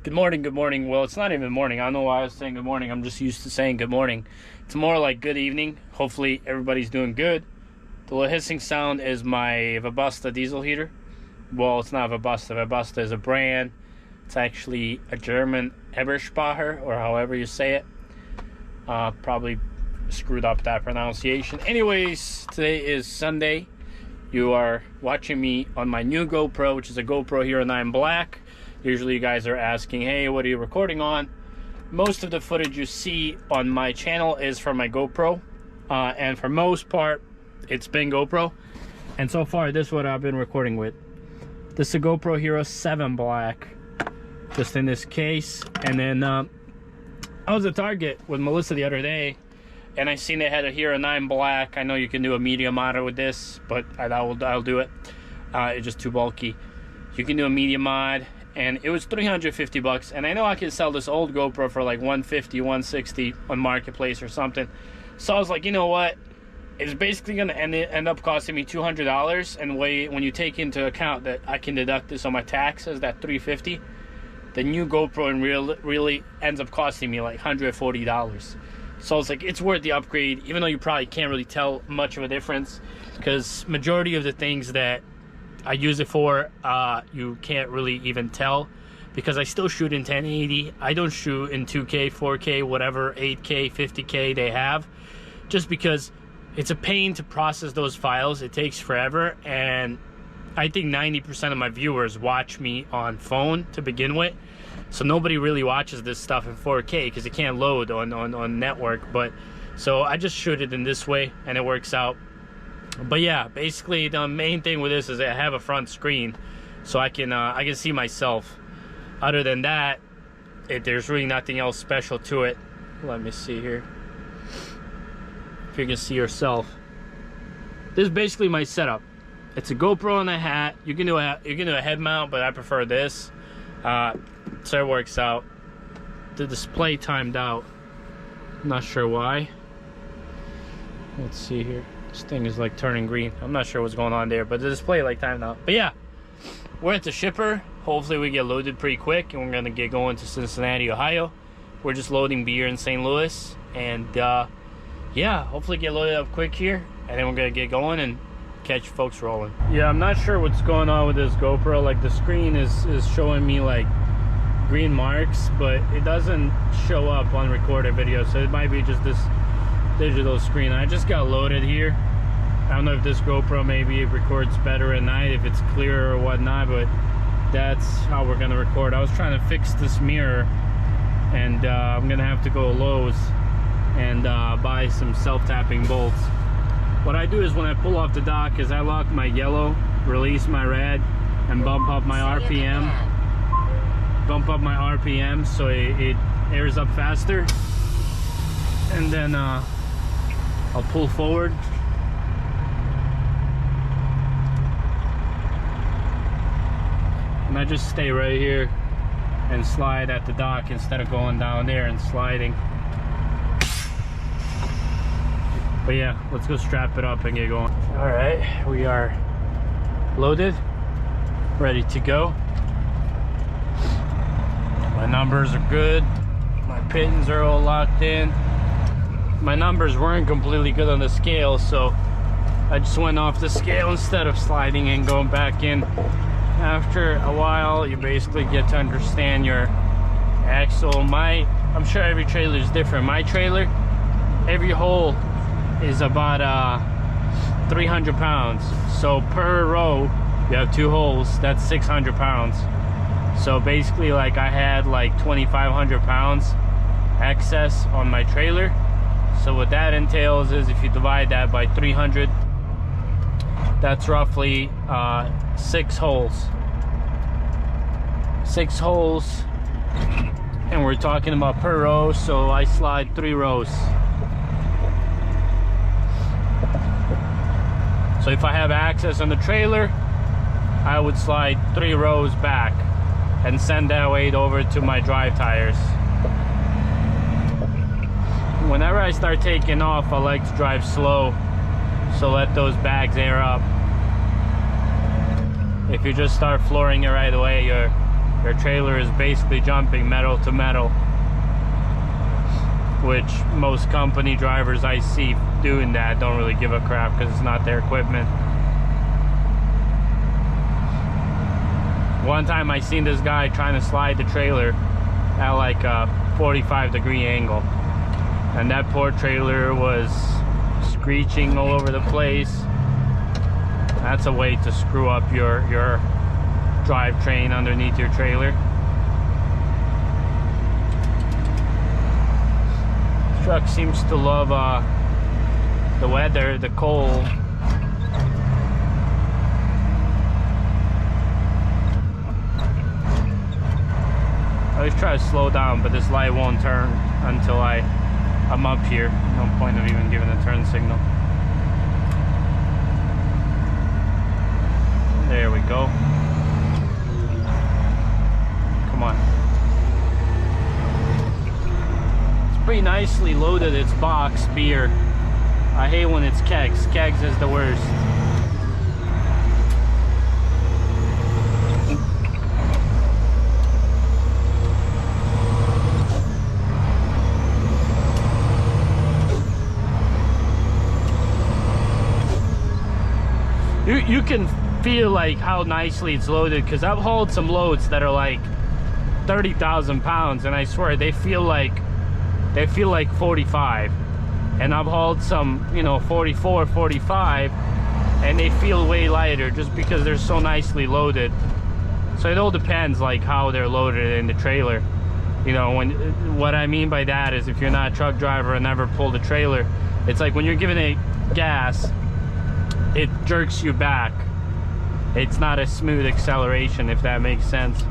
Good morning, good morning. Well, it's not even morning. I don't know why I was saying good morning. I'm just used to saying good morning. It's more like good evening. Hopefully everybody's doing good. The little hissing sound is my Webasto diesel heater. Well, it's not Webasto. Webasto is a brand. It's actually a German Eberspacher, or however you say it. Probably screwed up that pronunciation. Anyways, today is Sunday. You are watching me on my new GoPro, which is a GoPro Hero 9 Black. Usually you guys are asking, hey, what are you recording on? Most of the footage you see on my channel is from my GoPro. And for most part, it's been GoPro. And so far, this is what I've been recording with. This is a GoPro Hero 7 Black. Just in this case. And then I was at Target with Melissa the other day. And I seen they had a Hero 9 Black. I know you can do a media mod with this, but I'll do it. It's just too bulky. You can do a media mod. And it was 350 bucks, and I know I can sell this old GoPro for like 150, 160 on Marketplace or something. So I was like, you know what? It's basically gonna end up costing me $200, and when you take into account that I can deduct this on my taxes, that 350, the new GoPro really ends up costing me like $140. So it's like, it's worth the upgrade, even though you probably can't really tell much of a difference, because majority of the things that I use it for, you can't really even tell, because I still shoot in 1080. I don't shoot in 2K, 4K, whatever, 8K, 50K they have, just because it's a pain to process those files. It takes forever, and I think 90% of my viewers watch me on phone to begin with, so nobody really watches this stuff in 4K because it can't load on network. But so I just shoot it in this way, and it works out. But yeah, basically the main thing with this is I have a front screen, so I can see myself. Other than that, there's really nothing else special to it. Let me see here, if you can see yourself. This is basically my setup. It's a GoPro and a hat. You can do a head mount, but I prefer this. So it works out. The display timed out. Not sure why. Let's see here. This thing is like turning green. I'm not sure what's going on there, but the display like timed out. But yeah, we're at the shipper. Hopefully we get loaded pretty quick, and we're gonna get going to Cincinnati, Ohio. We're just loading beer in St. Louis, and yeah, hopefully get loaded up quick here, and then we're gonna get going and catch folks rolling. Yeah, I'm not sure what's going on with this GoPro. Like, the screen is showing me like green marks, but it doesn't show up on recorded video, so it might be just this digital screen. I just got loaded here. I don't know if this GoPro maybe records better at night, if it's clearer or whatnot, but that's how we're gonna record. I was trying to fix this mirror, and I'm gonna have to go to Lowe's and buy some self-tapping bolts. What I do is when I pull off the dock is I lock my yellow, release my red, and bump up my RPM. Bump up my RPM so it airs up faster, and then I'll pull forward. And I just stay right here and slide at the dock instead of going down there and sliding. But yeah, let's go strap it up and get going. All right, we are loaded, ready to go. My numbers are good. My pins are all locked in. My numbers weren't completely good on the scale, so I just went off the scale instead of sliding and going back in. After a while, you basically get to understand your axle. I'm sure every trailer is different. My trailer, every hole is about 300 pounds. So per row, you have 2 holes, that's 600 pounds. So basically, like, I had like 2,500 pounds excess on my trailer. So what that entails is, if you divide that by 300, that's roughly 6 holes. 6 holes, and we're talking about per row, so I slide 3 rows. So if I have access on the trailer, I would slide 3 rows back and send that weight over to my drive tires. Whenever I start taking off, I like to drive slow, so let those bags air up. If you just start flooring it right away, you're Their trailer is basically jumping metal to metal, which most company drivers I see doing that don't really give a crap because it's not their equipment. One time I seen this guy trying to slide the trailer at like a 45-degree angle, and that poor trailer was screeching all over the place. That's a way to screw up your drivetrain underneath your trailer. This truck seems to love the weather, the cold. I always try to slow down, but this light won't turn until I'm up here. No point of even giving a turn signal. There we go. Come on. It's pretty nicely loaded, its box beer. I hate when it's kegs. Kegs is the worst. You can feel like how nicely it's loaded, because I've hauled some loads that are like 30,000 pounds, and I swear they feel like 45. And I've hauled some, you know, 44, 45, and they feel way lighter just because they're so nicely loaded. So it all depends like how they're loaded in the trailer. You know, what I mean by that is, if you're not a truck driver and never pulled a trailer, it's like when you're giving it gas, it jerks you back. It's not a smooth acceleration, if that makes sense.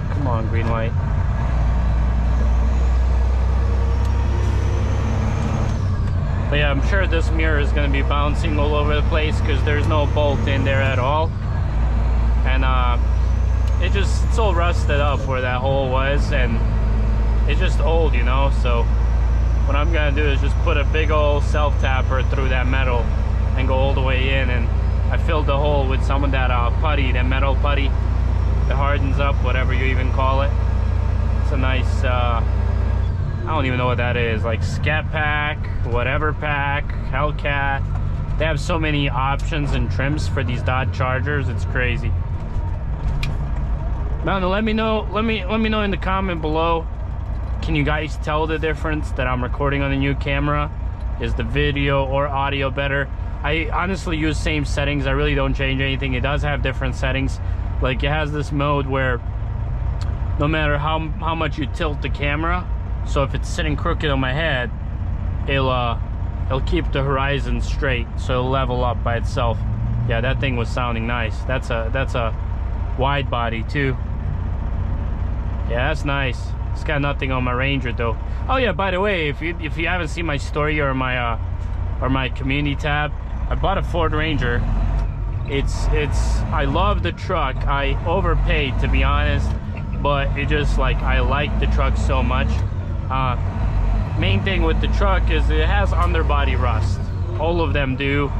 Come on, green light. But yeah, I'm sure this mirror is going to be bouncing all over the place because there's no bolt in there at all. And it's all rusted up where that hole was, and it's just old, you know. So what I'm gonna do is just put a big old self-tapper through that metal and go all the way in, and I filled the hole with some of that putty, that metal putty that hardens up, whatever you even call it. It's a nice I don't even know what that is, like Scat Pack, whatever pack, Hellcat. They have so many options and trims for these Dodge Chargers, it's crazy. Now let me know in the comment below, can you guys tell the difference that I'm recording on the new camera? Is the video or audio better? I honestly use same settings. I really don't change anything. It does have different settings. Like, it has this mode where no matter how much you tilt the camera, so if it's sitting crooked on my head, it'll keep the horizon straight, so it'll level up by itself. Yeah, that thing was sounding nice. That's a wide body too. Yeah, that's nice. It's got nothing on my Ranger though. Oh yeah, by the way, if you haven't seen my story or my community tab, I bought a Ford Ranger. I love the truck. I overpaid, to be honest, but it just, like, I like the truck so much. Main thing with the truck is it has underbody rust. All of them do.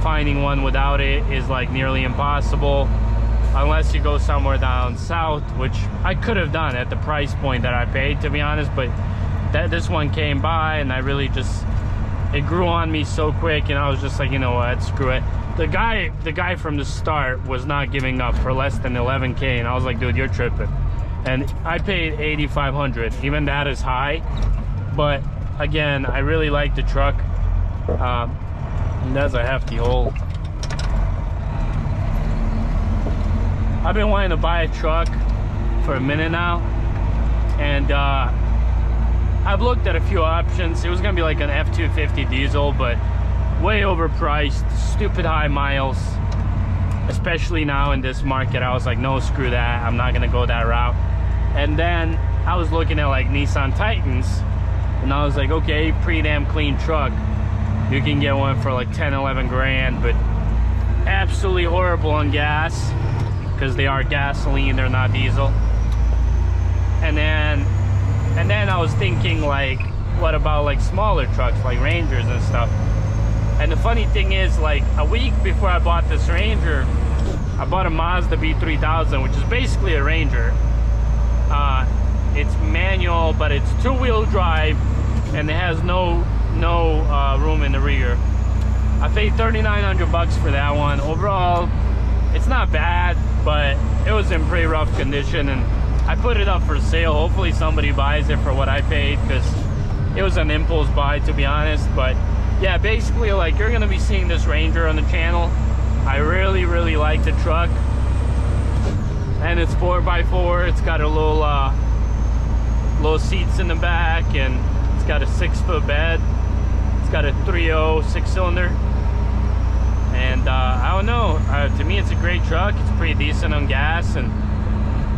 Finding one without it is like nearly impossible, unless you go somewhere down south, which I could have done at the price point that I paid, to be honest. But this one came by, and I really just, it grew on me so quick, and I was just like, you know what, screw it. The guy from the start was not giving up for less than 11K, and I was like, dude, you're tripping. And I paid $8,500. Even that is high, but again, I really like the truck. And that's a hefty hole. I've been wanting to buy a truck for a minute now, and I've looked at a few options. It was gonna be like an F-250 diesel, but way overpriced, stupid high miles, especially now in this market. I was like, no, screw that, I'm not gonna go that route. And then I was looking at like Nissan Titans, and I was like, okay, pretty damn clean truck. You can get one for like 10, 11 grand, but absolutely horrible on gas, because they are gasoline, they're not diesel. And then I was thinking, like, what about like smaller trucks like Rangers and stuff? And the funny thing is, like, a week before I bought this Ranger, I bought a Mazda B3000, which is basically a Ranger. It's manual, but it's two-wheel drive, and it has no room in the rear. I paid $3,900 for that one. Overall, it's not bad, but it was in pretty rough condition, and I put it up for sale. Hopefully somebody buys it for what I paid, because it was an impulse buy, to be honest. But yeah, basically, like, you're gonna be seeing this Ranger on the channel. I really like the truck, and it's 4x4. It's got a little seats in the back, and it's got a 6-foot bed. It's got a 3.0 6-cylinder, and I don't know, to me it's a great truck. It's pretty decent on gas, and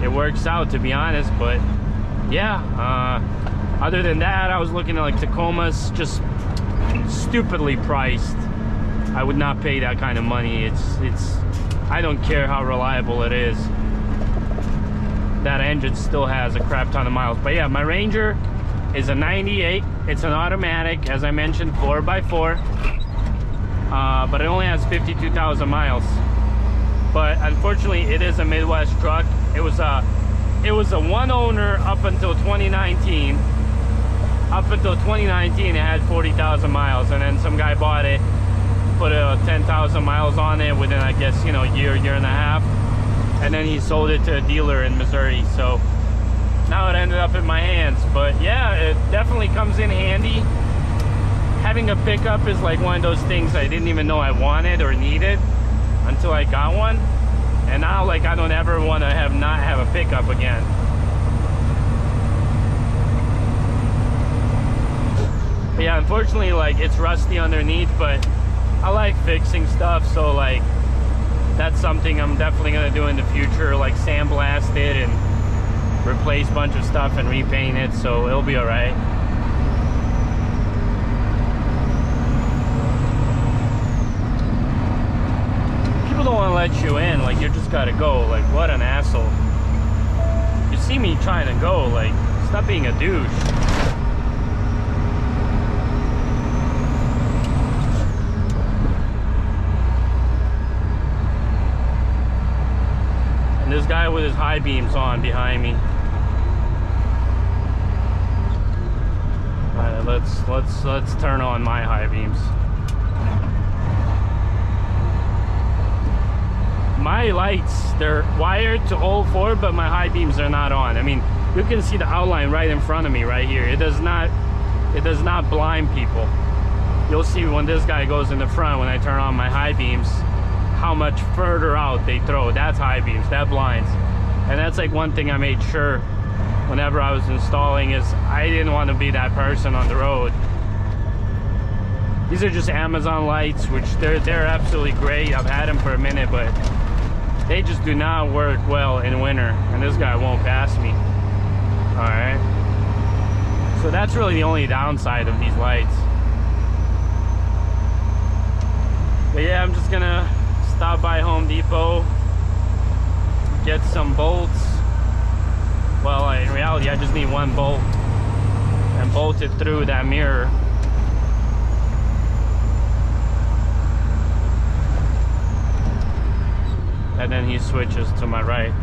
it works out, to be honest. But yeah, other than that, I was looking at like Tacomas, just stupidly priced. I would not pay that kind of money. It's I don't care how reliable it is. That engine still has a crap ton of miles. But yeah, my Ranger is a 98. It's an automatic, as I mentioned, 4x4. But it only has 52,000 miles. But unfortunately, it is a Midwest truck. It was a one owner up until 2019. Up until 2019, it had 40,000 miles, and then some guy bought it, put 10,000 miles on it within, I guess, you know, a year and a half, and then he sold it to a dealer in Missouri. So now it ended up in my hands. But yeah, it definitely comes in handy. Having a pickup is like one of those things I didn't even know I wanted or needed until I got one, and now, like, I don't ever want to not have a pickup again. But yeah, unfortunately, like, it's rusty underneath, but I like fixing stuff, so like that's something I'm definitely gonna do in the future, like sandblast it and replace a bunch of stuff and repaint it, so it'll be all right. People don't want to let you in, like, you just gotta go. Like, what an asshole. You see me trying to go, like, stop being a douche. This guy with his high beams on behind me. All right, let's turn on my high beams. My lights, they're wired to all four, but my high beams are not on. I mean, you can see the outline right in front of me right here. It does not blind people. You'll see when this guy goes in the front, when I turn on my high beams, how much further out they throw. That's high beams, that blinds. And that's like one thing I made sure whenever I was installing, is I didn't want to be that person on the road. These are just Amazon lights, which they're absolutely great. I've had them for a minute, but they just do not work well in winter, and this guy won't pass me. All right, so that's really the only downside of these lights. But yeah, I'm just gonna stop by Home Depot, get some bolts. Well, in reality, I just need one bolt, and bolt it through that mirror. And then he switches to my right.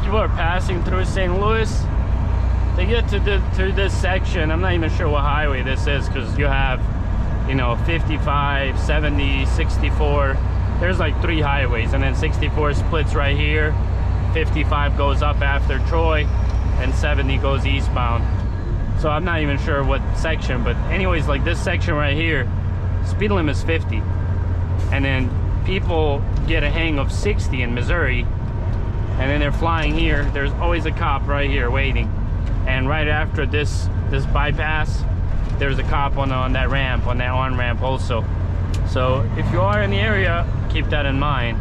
People are passing through St. Louis, they get to this section. I'm not even sure what highway this is, because you have, you know, 55, 70, 64. There's like 3 highways, and then 64 splits right here. 55 goes up after Troy, and 70 goes eastbound. So I'm not even sure what section, but anyways, like this section right here, speed limit is 50, and then people get a hang of 60 in Missouri, and then they're flying here. There's always a cop right here waiting, and right after this bypass, there's a cop on that ramp, on that on-ramp also. So if you are in the area, keep that in mind.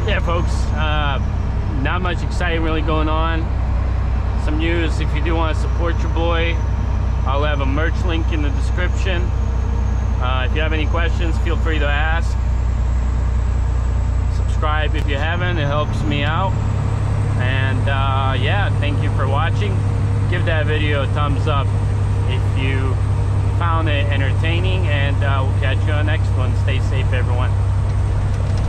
Yeah, folks, not much exciting really going on. Some news: if you do want to support your boy, I'll have a merch link in the description. If you have any questions, feel free to ask. Subscribe if you haven't, it helps me out. And yeah, thank you for watching. Give that video a thumbs up if you found it entertaining, and we'll catch you on the next one. Stay safe, everyone.